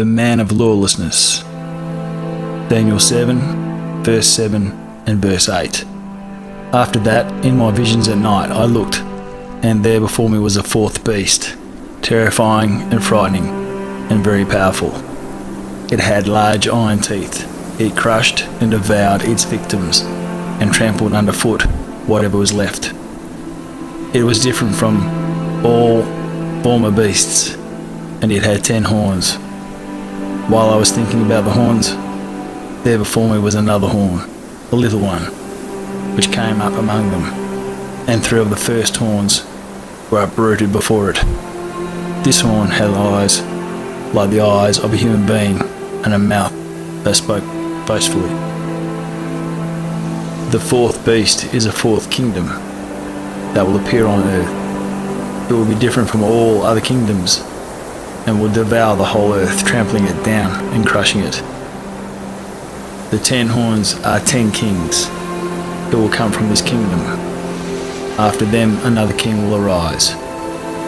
the man of lawlessness. Daniel 7, verse 7 and verse 8. After that, in my visions at night, I looked, and there before me was a fourth beast, terrifying and frightening, and very powerful. It had large iron teeth. It crushed and devoured its victims, and trampled underfoot whatever was left. It was different from all former beasts, and it had 10 horns. While I was thinking about the horns, there before me was another horn, a little one, which came up among them, and 3 of the first horns were uprooted before it. This horn had eyes like the eyes of a human being, and a mouth that spoke boastfully. The fourth beast is a fourth kingdom that will appear on earth. It will be different from all other kingdoms, and will devour the whole earth, trampling it down and crushing it. The 10 horns are 10 kings who will come from this kingdom. After them another king will arise,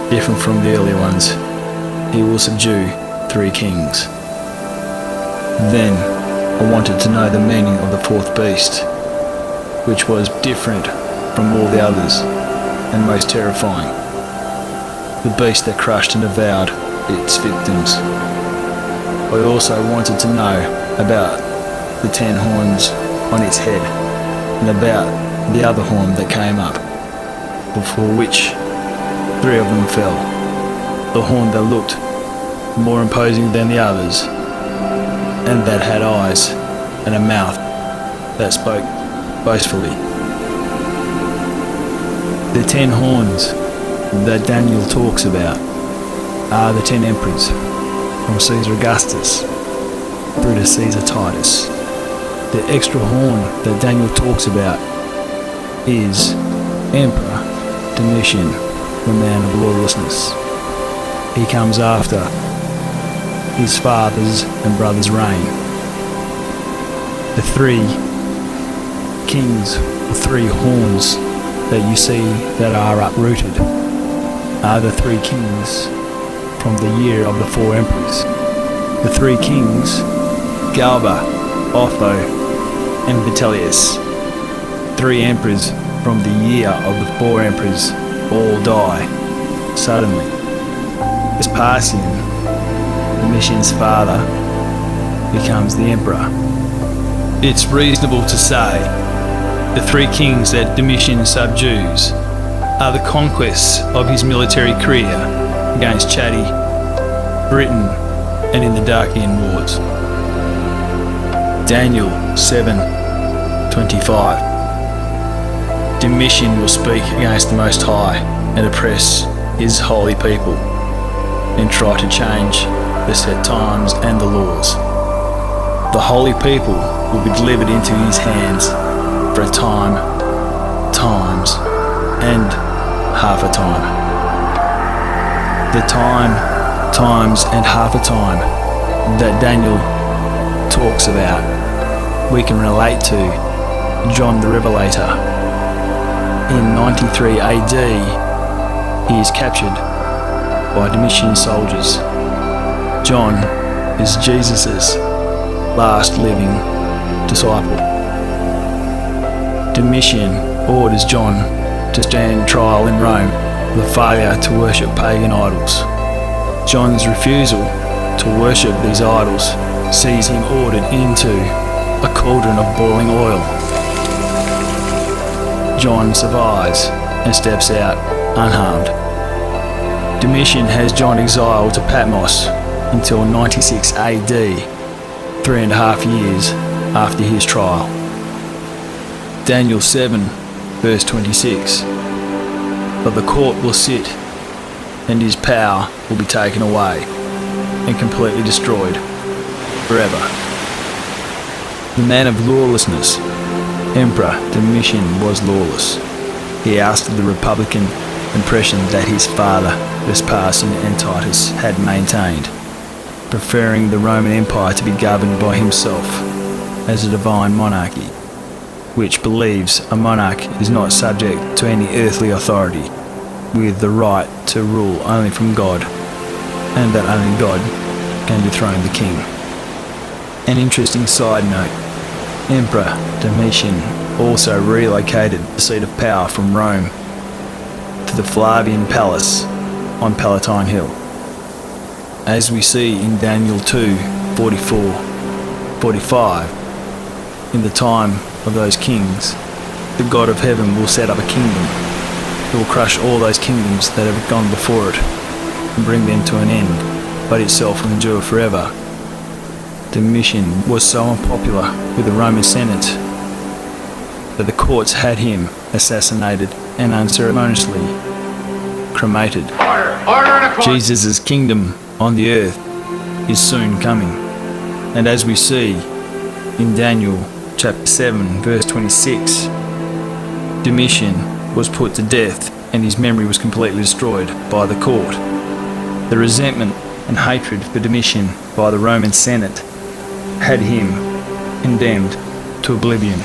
different from the earlier ones. He will subdue 3 kings. Then I wanted to know the meaning of the fourth beast, which was different from all the others and most terrifying. The beast that crushed and devoured its victims. I also wanted to know about the 10 horns on its head, and about the other horn that came up, before which 3 of them fell. The horn that looked more imposing than the others, and that had eyes and a mouth that spoke boastfully. The 10 horns that Daniel talks about are the 10 emperors, from Caesar Augustus through to Caesar Titus. The extra horn that Daniel talks about is Emperor Domitian, the man of lawlessness. He comes after his father's and brother's reign. The 3 kings, or 3 horns that you see that are uprooted, are the 3 kings from the year of the 4 emperors. The 3 kings, Galba, Otho, and Vitellius, 3 emperors from the year of the 4 emperors, all die suddenly. Vespasian, Domitian's father, becomes the emperor. It's reasonable to say the 3 kings that Domitian subdues are the conquests of his military career against Chatti, Britain, and in the Dacian Wars. Daniel 7:25. Domitian will speak against the Most High and oppress his holy people, and try to change the set times and the laws. The holy people will be delivered into his hands for a time, times, and half a time. The time, times, and half a time that Daniel talks about, we can relate to John the Revelator. In 93 AD, he is captured by Domitian's soldiers. John is Jesus' last living disciple. Domitian orders John to stand trial in Rome for the failure to worship pagan idols. John's refusal to worship these idols sees him ordered into a cauldron of boiling oil. John survives and steps out unharmed. Domitian has John exiled to Patmos until 96 AD, 3.5 years after his trial. Daniel 7, verse 26. But the court will sit, and his power will be taken away and completely destroyed forever. The man of lawlessness, Emperor Domitian, was lawless. He ousted the republican impression that his father Vespasian and Titus had maintained, preferring the Roman Empire to be governed by himself as a divine monarchy, which believes a monarch is not subject to any earthly authority, with the right to rule only from God, and that only God can dethrone the king. An interesting side note, Emperor Domitian also relocated the seat of power from Rome to the Flavian Palace on Palatine Hill. As we see in Daniel 2:44-45, in the time of those kings, the God of heaven will set up a kingdom. He will crush all those kingdoms that have gone before it and bring them to an end, but itself will endure forever. Domitian was so unpopular with the Roman Senate that the courts had him assassinated and unceremoniously cremated. Jesus' kingdom on the earth is soon coming, and as we see in Daniel chapter 7 verse 26, Domitian was put to death and his memory was completely destroyed by the court. The resentment and hatred for Domitian by the Roman Senate had him condemned to oblivion,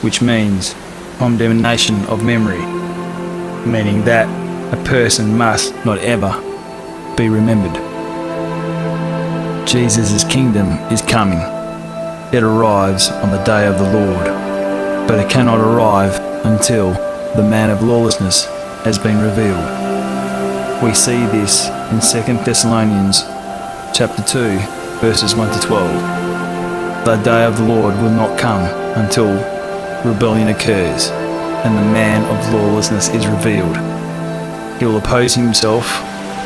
which means condemnation of memory, meaning that a person must not ever be remembered. Jesus' kingdom is coming. It arrives on the day of the Lord, but it cannot arrive until the man of lawlessness has been revealed. We see this in 2 Thessalonians chapter 2 verses 1-12. The day of the Lord will not come until rebellion occurs and the man of lawlessness is revealed. He will oppose himself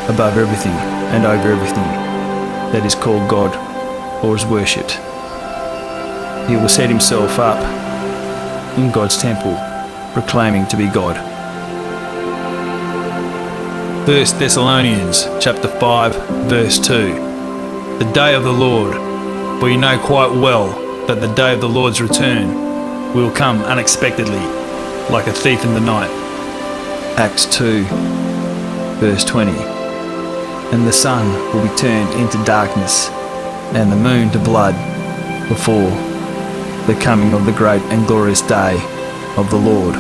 above everything and over everything that is called God or is worshipped. He will set himself up in God's temple, proclaiming to be God. 1 Thessalonians chapter 5 verse 2. The day of the Lord, for you know quite well that the day of the Lord's return will come unexpectedly, like a thief in the night. Acts 2 verse 20. And the sun will be turned into darkness, and the moon to blood, before the coming of the great and glorious day of the Lord.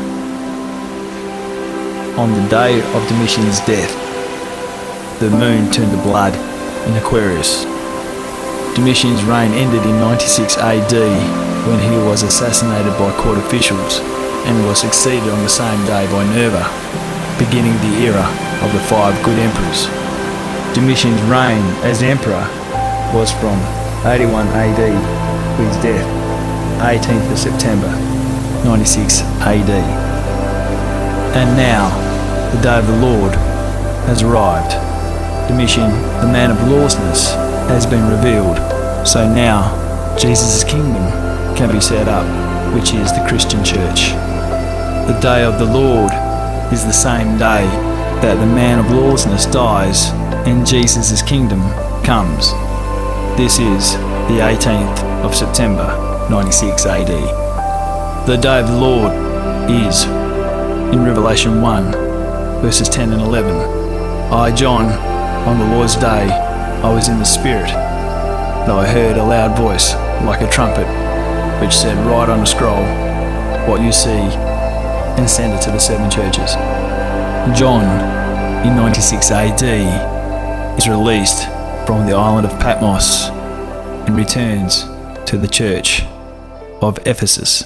On the day of Domitian's death, the moon turned to blood in Aquarius. Domitian's reign ended in 96 AD when he was assassinated by court officials and was succeeded on the same day by Nerva, beginning the era of the 5 good emperors. Domitian's reign as emperor was from 81 AD to his death, 18th of September 96 AD. And now, the day of the Lord has arrived. Domitian, the man of lawlessness, has been revealed. So now, Jesus' kingdom can be set up, which is the Christian church. The day of the Lord is the same day that the man of lawlessness dies and Jesus' kingdom comes. This is the 18th of September 96 AD. The day of the Lord is in Revelation 1 verses 10 and 11. I, John, on the Lord's day, I was in the Spirit, and I heard a loud voice like a trumpet, which said, write on a scroll what you see and send it to the 7 churches. John, in 96 AD, is released from the island of Patmos and returns to the church of Ephesus.